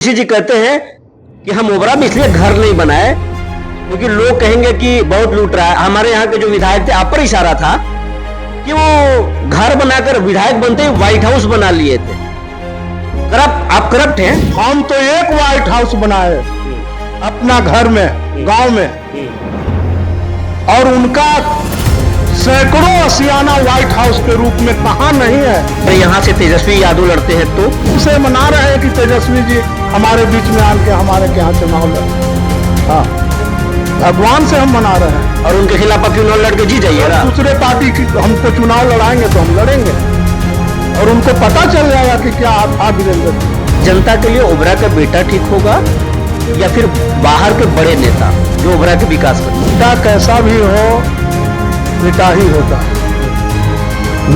ऋषि जी कहते हैं कि हम ओबरा में इसलिए घर नहीं बनाए क्योंकि लोग कहेंगे कि बहुत लूट रहा है। हमारे यहाँ के जो विधायक थे, आप पर इशारा था कि वो घर बनाकर विधायक बनते ही व्हाइट हाउस बना लिए थे। आप करप्ट हैं। हम तो एक व्हाइट हाउस बनाए अपना घर में, गांव में, और उनका सैकड़ों असियाना व्हाइट हाउस के रूप में कहां नहीं है। तो यहाँ से तेजस्वी यादव लड़ते हैं तो उसे मना रहे हैं कि तेजस्वी जी हमारे बीच में आके हमारे के यहाँ चुनाव लड़े। हाँ, भगवान से हम मना रहे हैं। और उनके खिलाफ आप चुनाव लड़के जीत जाइएगा। दूसरे पार्टी की हमको चुनाव लड़ाएंगे तो हम लड़ेंगे और उनको पता चल जाएगा कि क्या था वीरेंद्र। जनता के लिए ओबरा का बेटा ठीक होगा या फिर बाहर के बड़े नेता जो ओबरा के विकास करते? बेटा कैसा भी हो, बेटा ही होता है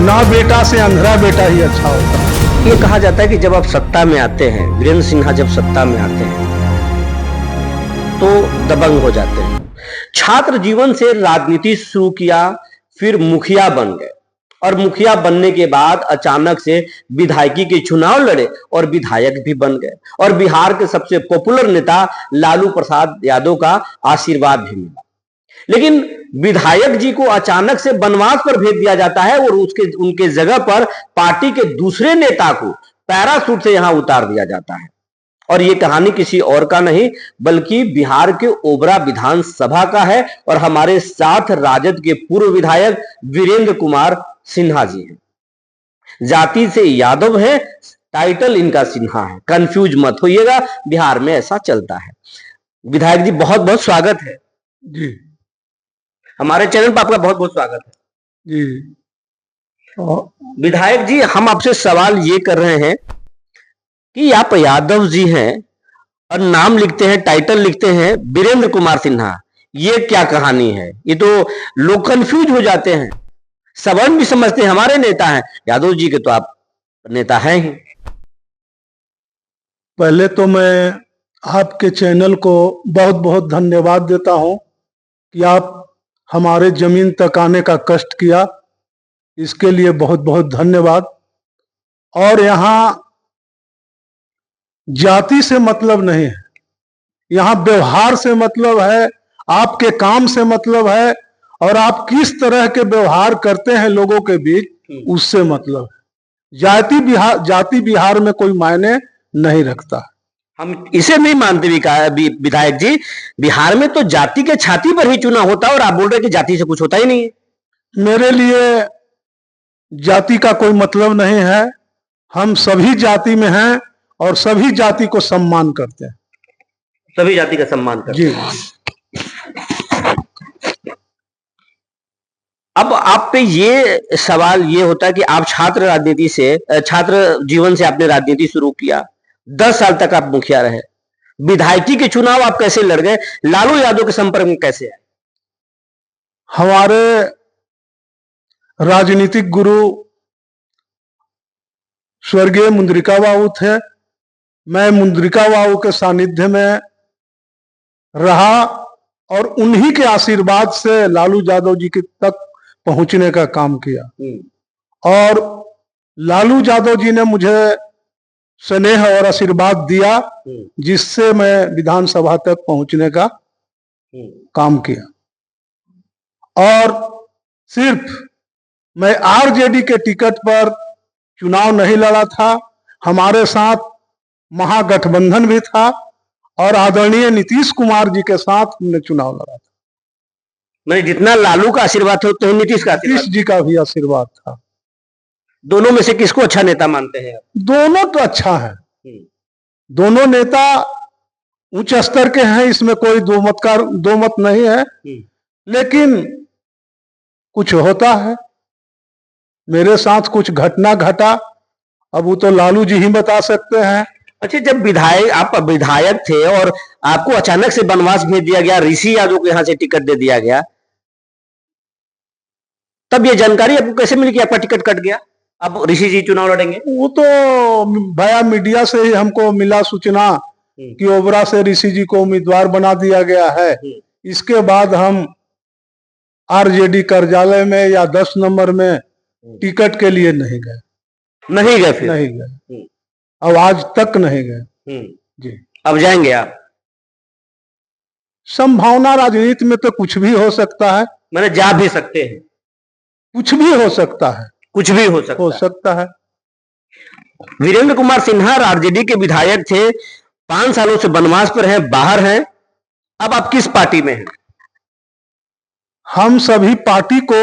ना। बेटा से अंधरा बेटा ही अच्छा होता है। ये कहा जाता है कि जब आप सत्ता में आते हैं, वीरेंद्र सिन्हा जब सत्ता में आते हैं तो दबंग हो जाते हैं। छात्र जीवन से राजनीति शुरू किया, फिर मुखिया बन गए और मुखिया बनने के बाद अचानक से विधायकी के चुनाव लड़े और विधायक भी बन गए और बिहार के सबसे पॉपुलर नेता लालू प्रसाद यादव का आशीर्वाद भी मिला। लेकिन विधायक जी को अचानक से बनवास पर भेज दिया जाता है और उनके जगह पर पार्टी के दूसरे नेता को पैराशूट से यहां उतार दिया जाता है। और यह कहानी किसी और का नहीं बल्कि बिहार के ओबरा विधानसभा का है और हमारे साथ राजद के पूर्व विधायक वीरेंद्र कुमार सिन्हा जी हैं। जाति से यादव है, टाइटल इनका सिन्हा है। कंफ्यूज मत होइएगा, बिहार में ऐसा चलता है। विधायक जी बहुत बहुत स्वागत है जी। हमारे चैनल पर आपका बहुत बहुत स्वागत है जी। विधायक जी, हम आपसे सवाल ये कर रहे हैं कि आप यादव जी हैं और नाम लिखते हैं, टाइटल लिखते हैं वीरेंद्र कुमार सिन्हा। ये क्या कहानी है? ये तो लोग कंफ्यूज हो जाते हैं, सवर्ण भी समझते हैं हमारे नेता हैं। यादव जी के तो आप नेता हैं ही। पहले तो मैं आपके चैनल को बहुत बहुत धन्यवाद देता हूं कि आप हमारे जमीन तक आने का कष्ट किया, इसके लिए बहुत बहुत धन्यवाद। और यहाँ जाति से मतलब नहीं है, यहाँ व्यवहार से मतलब है, आपके काम से मतलब है और आप किस तरह के व्यवहार करते हैं लोगों के बीच, उससे मतलब है। जाति बिहार में कोई मायने नहीं रखता। हम इसे नहीं मानते विधायक जी। बिहार में तो जाति के छाती पर ही चुनाव होता है और आप बोल रहे हैं कि जाति से कुछ होता ही नहीं है। मेरे लिए जाति का कोई मतलब नहीं है। हम सभी जाति में हैं और सभी जाति को सम्मान करते हैं। सभी जाति का सम्मान करते जी। हैं। अब आप पे ये सवाल ये होता है कि आप छात्र जीवन से आपने राजनीति शुरू किया, 10 साल तक आप मुखिया रहे, विधायकी के चुनाव आप कैसे लड़ गए? लालू यादव के संपर्क में कैसे आए? हमारे राजनीतिक गुरु स्वर्गीय मुद्रिका बाबू थे। मैं मुद्रिका बाबू के सानिध्य में रहा और उन्हीं के आशीर्वाद से लालू यादव जी के तक पहुंचने का काम किया। और लालू यादव जी ने मुझे स्नेह और आशीर्वाद दिया जिससे मैं विधानसभा तक पहुंचने का काम किया। और सिर्फ मैं आरजेडी के टिकट पर चुनाव नहीं लड़ा था, हमारे साथ महागठबंधन भी था और आदरणीय नीतीश कुमार जी के साथ हमने चुनाव लड़ा था। मैं जितना लालू का आशीर्वाद हो तो नीतीश जी का भी आशीर्वाद था। दोनों में से किसको अच्छा नेता मानते हैं? दोनों तो अच्छा है, दोनों नेता उच्च स्तर के हैं, इसमें कोई दो मत नहीं है। लेकिन कुछ होता है, मेरे साथ कुछ घटना घटा, अब वो तो लालू जी ही बता सकते हैं। अच्छा, जब आप विधायक थे और आपको अचानक से बनवास भेज दिया गया, ऋषि यादव को यहां से टिकट दे दिया गया, तब ये जानकारी आपको कैसे मिली कि आपका टिकट कट गया, अब ऋषि जी चुनाव लड़ेंगे? वो तो भया मीडिया से ही हमको मिला सूचना कि ओबरा से ऋषि जी को उम्मीदवार बना दिया गया है। इसके बाद हम आरजेडी कार्यालय में या 10 नंबर में टिकट के लिए नहीं गए। फिर नहीं गए, अब आज तक नहीं गए। जी। अब जाएंगे आप? संभावना राजनीति में तो कुछ भी हो सकता है, मैंने जा भी सकते हैं, कुछ भी हो सकता है, कुछ भी हो हो सकता है। सकता है। वीरेंद्र कुमार सिन्हा आरजेडी के विधायक थे, 5 सालों से वनवास पर हैं, बाहर हैं, अब आप किस पार्टी में हैं? हम सभी पार्टी को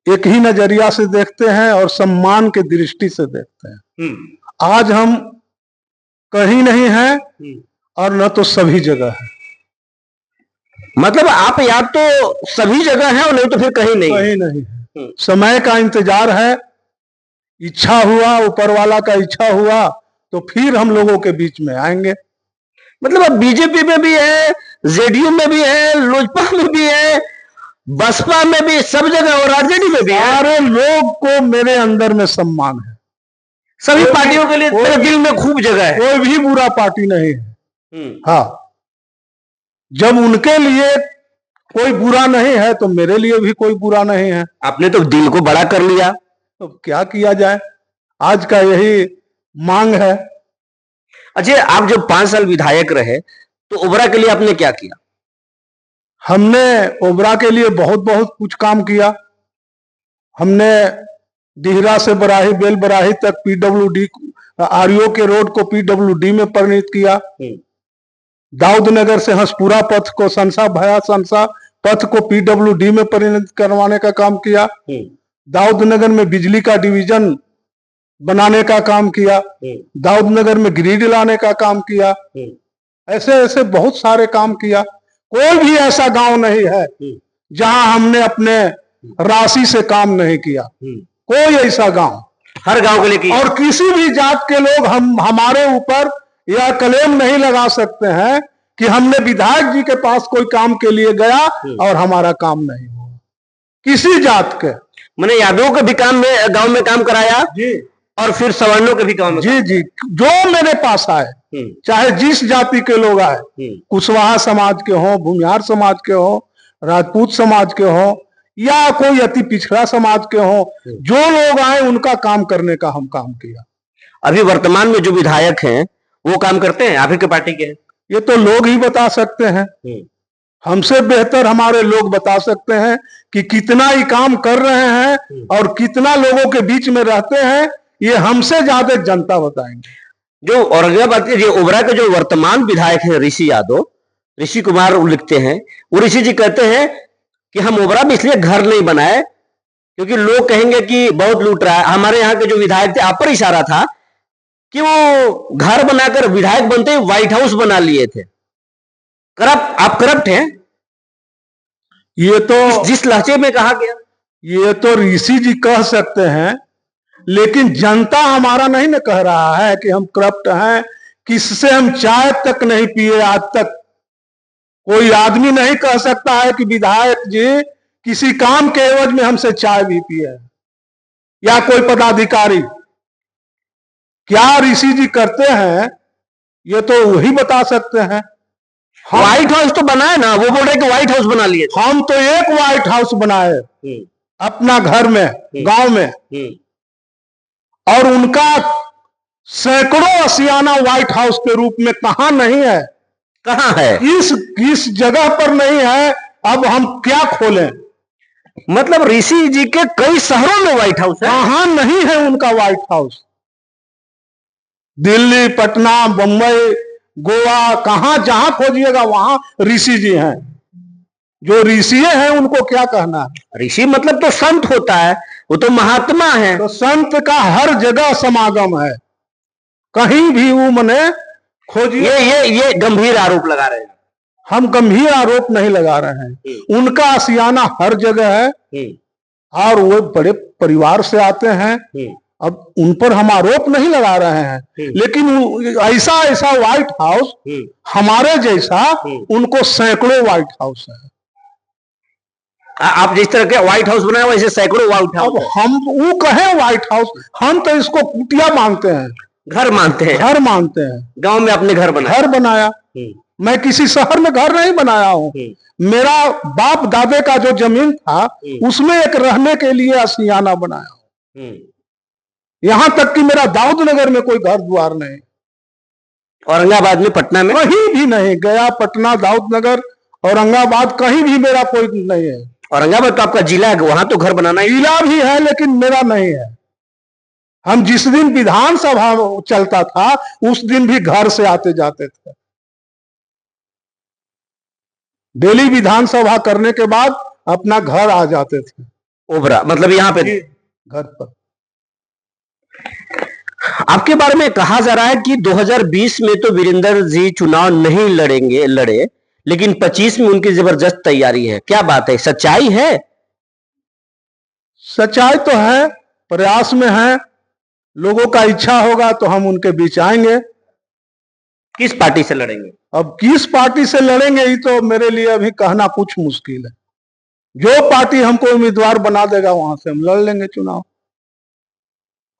एक ही नजरिया से देखते हैं और सम्मान की दृष्टि से देखते हैं। आज हम कहीं नहीं हैं और न तो सभी जगह है। मतलब आप या तो सभी जगह हैं और नहीं तो फिर कहीं नहीं। कहीं नहीं है। समय का इंतजार है, इच्छा हुआ, ऊपर वाला का इच्छा हुआ तो फिर हम लोगों के बीच में आएंगे। मतलब अब बीजेपी में भी है, जेडीयू में भी है, लोजपा में भी है, बसपा में भी, सब जगह, और आरजेडी में भी है। सारे लोग को मेरे अंदर में सम्मान है, सभी पार्टियों के लिए मेरे दिल में खूब जगह है। कोई भी बुरा पार्टी नहीं है। हाँ, जब उनके लिए कोई बुरा नहीं है तो मेरे लिए भी कोई बुरा नहीं है। आपने तो दिल को बड़ा कर लिया। तो क्या किया जाए, आज का यही मांग है। अच्छा, आप जब 5 साल विधायक रहे तो ओबरा के लिए आपने क्या किया? हमने ओबरा के लिए बहुत बहुत कुछ काम किया। हमने डिहरा से बराही, बेल बराही तक पीडब्ल्यूडी, आरओ के रोड को पीडब्ल्यूडी में परिणत किया। दाऊद नगर से हंसपुरा पथ को, संसा भया संसा पथ को पीडब्ल्यूडी में परिणत करवाने का काम किया। दाऊद नगर में बिजली का डिवीजन बनाने का काम किया। दाऊद नगर में ग्रिड लाने का काम किया। ऐसे ऐसे बहुत सारे काम किया। कोई भी ऐसा गांव नहीं है जहां हमने अपने राशि से काम नहीं किया। कोई ऐसा गांव, हर गांव के लिए किया। और किसी भी जात के लोग हमारे ऊपर यह क्लेम नहीं लगा सकते हैं कि हमने विधायक जी के पास कोई काम के लिए गया और हमारा काम नहीं हुआ। किसी जात के, मैंने यादवों के भी काम में, गांव में काम कराया जी, और फिर सवर्णों के भी काम में। जी जी, जो मेरे पास आए, चाहे जिस जाति के लोग आए, कुशवाहा समाज के हो, भूमिहार समाज के हो, राजपूत समाज के हो, या कोई अति पिछड़ा समाज के हो, जो लोग आए उनका काम करने का हम काम किया। अभी वर्तमान में जो विधायक हैं वो काम करते हैं, आप ही के पार्टी के हैं? ये तो लोग ही बता सकते हैं, हमसे बेहतर हमारे लोग बता सकते हैं कि कितना ही काम कर रहे हैं और कितना लोगों के बीच में रहते हैं। ये हमसे ज्यादा जनता बताएंगे। जो औरंगाबाद के, ओबरा के जो वर्तमान विधायक हैं ऋषि यादव, ऋषि कुमार लिखते हैं, वो ऋषि जी कहते हैं कि हम ओबरा में इसलिए घर नहीं बनाए क्योंकि लोग कहेंगे कि बहुत लूट रहा है। हमारे यहाँ के जो विधायक थे, आप पर इशारा था कि वो घर बनाकर विधायक बनते ही व्हाइट हाउस बना लिए थे। करप्ट, आप करप्ट हैं, ये तो जिस लहजे में कहा गया। ये तो ऋषि जी कह सकते हैं, लेकिन जनता हमारा नहीं न कह रहा है कि हम करप्ट हैं। किससे हम चाय तक नहीं पिए आज तक। कोई आदमी नहीं कह सकता है कि विधायक जी किसी काम के एवज में हमसे चाय भी पिए, या कोई पदाधिकारी। क्या ऋषि जी करते हैं ये तो वही बता सकते हैं। व्हाइट हाउस तो बनाए ना, वो बोल रहे कि व्हाइट हाउस बना लिए। हम तो एक व्हाइट हाउस बनाए अपना घर में, गांव में, और उनका सैकड़ों असियाना व्हाइट हाउस के रूप में कहां नहीं है, कहां है, किस जगह पर नहीं है। अब हम क्या खोलें। मतलब ऋषि जी के कई शहरों में व्हाइट हाउस है। कहां नहीं है उनका व्हाइट हाउस। दिल्ली, पटना, बंबई, गोवा, कहां जहां खोजिएगा वहां ऋषि जी हैं। जो ऋषि हैं उनको क्या कहना है। ऋषि मतलब तो संत होता है, वो तो महात्मा है। तो संत का हर जगह समागम है, कहीं भी वो मने खोजिए। ये गंभीर आरोप लगा रहे हैं। हम गंभीर आरोप नहीं लगा रहे हैं, उनका आशियाना हर जगह है और वो बड़े परिवार से आते हैं। अब उन पर हम आरोप नहीं लगा रहे हैं, लेकिन ऐसा ऐसा व्हाइट हाउस हमारे जैसा उनको सैकड़ों व्हाइट हाउस है। आप जिस तरह के व्हाइट हाउस बनाए वैसे सैकड़ों व्हाइट हाउस। अब हम वो कहें व्हाइट हाउस, हम तो इसको कुटिया मानते हैं, घर मानते हैं, घर मानते हैं। गांव में अपने घर बनाया। मैं किसी शहर में घर नहीं बनाया हूँ। मेरा बाप दादे का जो जमीन था उसमें एक रहने के लिए आशियाना बनाया हूँ। यहां तक कि मेरा दाऊद नगर में कोई घर द्वार नहीं। औरंगाबाद में, पटना में? कहीं भी नहीं गया। पटना, दाऊदनगर, औरंगाबाद, कहीं भी मेरा कोई नहीं है। औरंगाबाद तो आपका जिला है, वहां तो घर बनाना ही। जिला भी है लेकिन मेरा नहीं है। हम जिस दिन विधानसभा चलता था उस दिन भी घर से आते जाते थे। डेली विधानसभा करने के बाद अपना घर आ जाते थे। ओबरा मतलब यहाँ पे घर पर। आपके बारे में कहा जा रहा है कि 2020 में तो वीरेंद्र जी चुनाव नहीं लड़े, लेकिन 25 में उनकी जबरदस्त तैयारी है। क्या बात है, सच्चाई है? सच्चाई तो है, प्रयास में है। लोगों का इच्छा होगा तो हम उनके बीच आएंगे। किस पार्टी से लड़ेंगे? अब किस पार्टी से लड़ेंगे ये तो मेरे लिए अभी कहना कुछ मुश्किल है। जो पार्टी हमको उम्मीदवार बना देगा वहां से हम लड़ लेंगे चुनाव।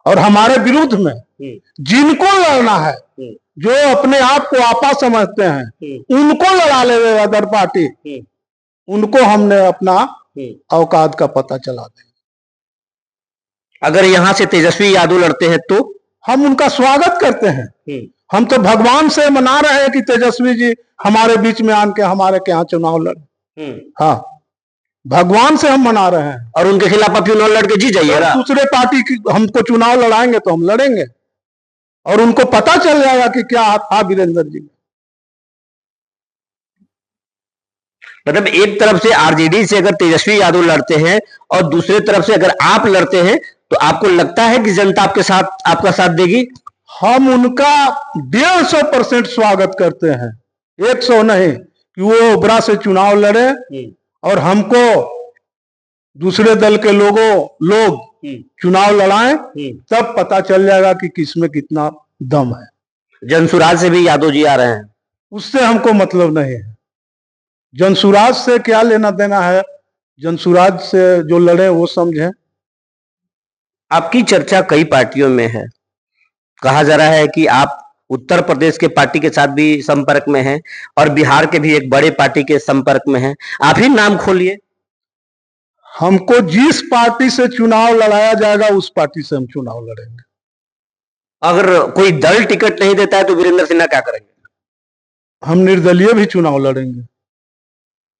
और हमारे विरुद्ध में जिनको लड़ना है, जो अपने आप को आपा समझते हैं, उनको लड़ा ले अदर पार्टी, उनको हमने अपना औकात का पता चला देंगे। अगर यहां से तेजस्वी यादव लड़ते हैं तो हम उनका स्वागत करते हैं। हम तो भगवान से मना रहे हैं कि तेजस्वी जी हमारे बीच में आके हमारे के यहाँ चुनाव लड़े। हाँ, भगवान से हम मना रहे हैं। और उनके खिलाफ आप चुनाव लड़के जीत जाइएगा। तो दूसरे पार्टी की हमको चुनाव लड़ाएंगे तो हम लड़ेंगे और उनको पता चल जाएगा कि क्या था वीरेंद्र जी। मतलब एक तरफ से आरजेडी से अगर तेजस्वी यादव लड़ते हैं और दूसरे तरफ से अगर आप लड़ते हैं तो आपको लगता है कि जनता आपका साथ देगी? हम उनका 150% स्वागत करते हैं, 100 नहीं, कि वो ओबरा से चुनाव लड़े और हमको दूसरे दल के लोग चुनाव लड़ाएं, तब पता चल जाएगा कि किसमें कितना दम है। जनसुराज से भी यादव जी आ रहे हैं, उससे हमको मतलब नहीं है। जनसुराज से क्या लेना देना है, जनसुराज से जो लड़े वो समझे। आपकी चर्चा कई पार्टियों में है। कहा जा रहा है कि आप उत्तर प्रदेश के पार्टी के साथ भी संपर्क में हैं और बिहार के भी एक बड़े पार्टी के संपर्क में हैं। आप ही नाम खोलिए। हमको जिस पार्टी से चुनाव लड़ाया जाएगा उस पार्टी से हम चुनाव लड़ेंगे। अगर कोई दल टिकट नहीं देता है तो वीरेंद्र सिन्हा क्या करेंगे? हम निर्दलीय भी चुनाव लड़ेंगे।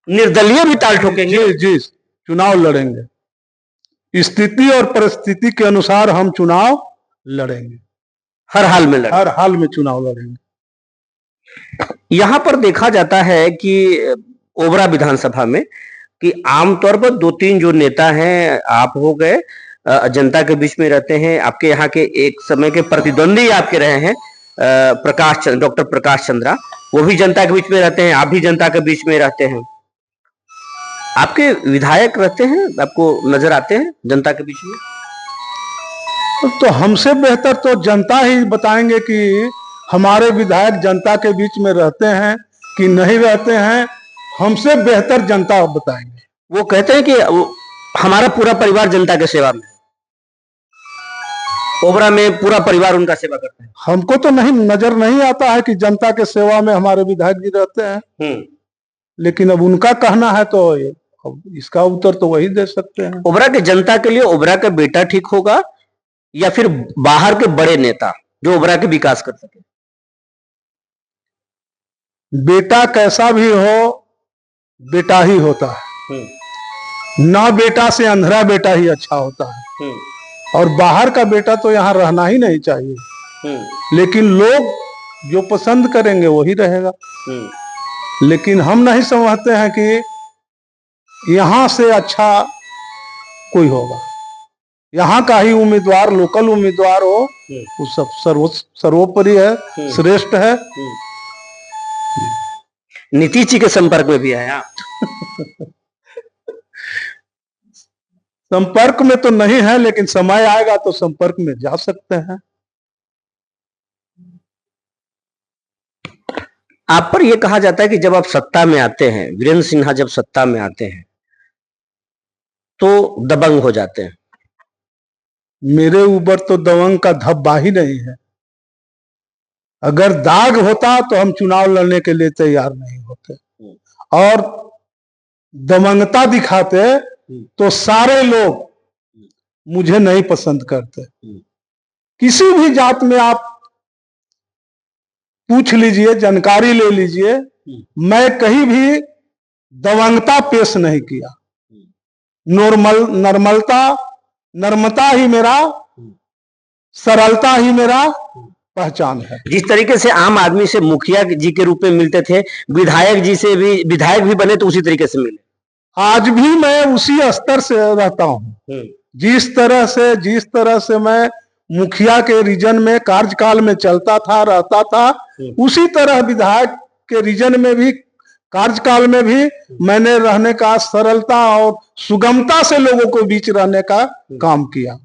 निर्दलीय भी ताल ठोकेंगे? जी, चुनाव लड़ेंगे। स्थिति और परिस्थिति के अनुसार हम चुनाव लड़ेंगे। हर हाल में लड़ेंगे। हर हाल में चुनाव लड़ेंगे। यहां पर देखा जाता है कि ओबरा विधानसभा में कि आमतौर पर 2-3 जो नेता हैं, आप हो गए, जनता के बीच में रहते हैं। आपके यहाँ के एक समय के प्रतिद्वंदी आपके रहे हैं डॉक्टर प्रकाश चंद्रा, वो भी जनता के बीच में रहते हैं। आप भी जनता के बीच में रहते हैं। आपके विधायक रहते हैं, आपको नजर आते हैं जनता के बीच में? तो हमसे बेहतर तो जनता ही बताएंगे कि हमारे विधायक जनता के बीच में रहते हैं कि नहीं रहते हैं। हमसे बेहतर जनता बताएंगे। वो कहते हैं कि हमारा पूरा परिवार जनता के सेवा में है, ओबरा में पूरा परिवार उनका सेवा करता है। हमको तो नहीं नजर नहीं आता है कि जनता के सेवा में हमारे विधायक जी रहते हैं। लेकिन अब उनका कहना है तो अब इसका उत्तर तो वही दे सकते हैं। ओबरा के जनता के लिए ओबरा का बेटा ठीक होगा या फिर बाहर के बड़े नेता जो ओबरा के विकास कर सके? बेटा कैसा भी हो, बेटा ही होता है। ना बेटा से अंधरा बेटा ही अच्छा होता है। और बाहर का बेटा तो यहाँ रहना ही नहीं चाहिए। लेकिन लोग जो पसंद करेंगे वही रहेगा। लेकिन हम नहीं समझते हैं कि यहाँ से अच्छा कोई होगा। यहाँ का ही उम्मीदवार, लोकल उम्मीदवार हो, वो सब सर्वोपरि है, श्रेष्ठ है। नीतीश जी के संपर्क में भी है आप? संपर्क में तो नहीं है, लेकिन समय आएगा तो संपर्क में जा सकते हैं। आप पर यह कहा जाता है कि जब आप सत्ता में आते हैं, वीरेंद्र सिन्हा जब सत्ता में आते हैं तो दबंग हो जाते हैं। मेरे ऊपर तो दबंग का धब्बा ही नहीं है। अगर दाग होता तो हम चुनाव लड़ने के लिए तैयार नहीं होते। और दबंगता दिखाते तो सारे लोग मुझे नहीं पसंद करते। किसी भी जात में आप पूछ लीजिए, जानकारी ले लीजिए, मैं कहीं भी दबंगता पेश नहीं किया। नर्मता ही मेरा, सरलता ही मेरा पहचान है। जिस तरीके से आम आदमी से मुखिया जी के रूप में मिलते थे, विधायक जी से भी, विधायक भी बने तो उसी तरीके से मिले। आज भी मैं उसी स्तर से रहता हूं। जिस तरह से मैं मुखिया के रीजन में कार्यकाल में चलता था, रहता था, उसी तरह विधायक के रीजन में भी, कार्यकाल में भी मैंने रहने का, सरलता और सुगमता से लोगों के बीच रहने का काम किया।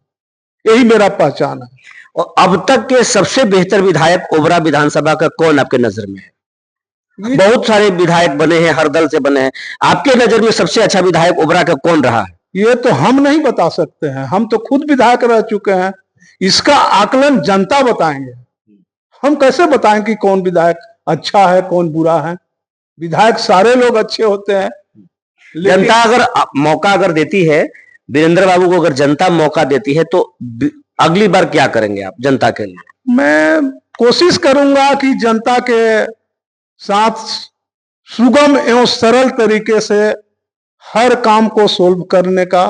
यही मेरा पहचान है। और अब तक के सबसे बेहतर विधायक ओबरा विधानसभा का कौन आपके नजर में है? बहुत सारे विधायक बने हैं, हर दल से बने हैं, आपके नजर में सबसे अच्छा विधायक ओबरा का कौन रहा है? ये तो हम नहीं बता सकते हैं, हम तो खुद विधायक रह चुके हैं। इसका आकलन जनता बताएंगे। हम कैसे बताएं कि कौन विधायक अच्छा है, कौन बुरा है? विधायक सारे लोग अच्छे होते हैं। जनता अगर मौका अगर देती है, वीरेंद्र बाबू को अगर जनता मौका देती है, तो अगली बार क्या करेंगे आप जनता के लिए? मैं कोशिश करूंगा कि जनता के साथ सुगम एवं सरल तरीके से हर काम को सोल्व करने का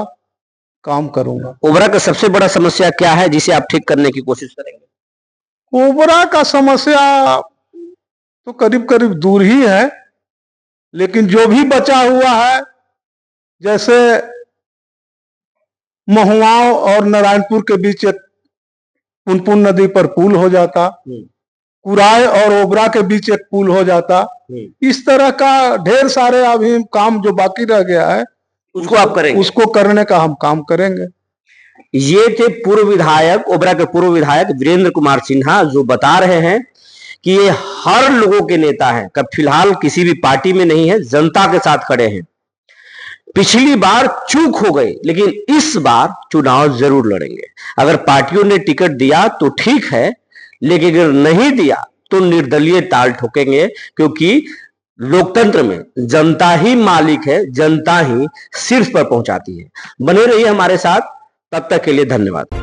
काम करूंगा। ओबरा का सबसे बड़ा समस्या क्या है जिसे आप ठीक करने की कोशिश करेंगे? ओबरा का समस्या तो करीब करीब दूर ही है, लेकिन जो भी बचा हुआ है, जैसे महुआओं और नारायणपुर के बीच एक पुनपुन नदी पर पुल हो जाता, कुराय और ओबरा के बीच एक पुल हो जाता, इस तरह का ढेर सारे अभी काम जो बाकी रह गया है, उसको आप करेंगे? उसको करने का हम काम करेंगे। ये थे पूर्व विधायक, ओबरा के पूर्व विधायक वीरेंद्र कुमार सिन्हा, जो बता रहे हैं कि ये हर लोगों के नेता हैं, कब फिलहाल किसी भी पार्टी में नहीं है, जनता के साथ खड़े हैं। पिछली बार चूक हो गई, लेकिन इस बार चुनाव जरूर लड़ेंगे। अगर पार्टियों ने टिकट दिया तो ठीक है, लेकिन अगर नहीं दिया तो निर्दलीय ताल ठोकेंगे, क्योंकि लोकतंत्र में जनता ही मालिक है, जनता ही शीर्ष पर पहुंचाती है। बने रहिए हमारे साथ, तब तक के लिए धन्यवाद।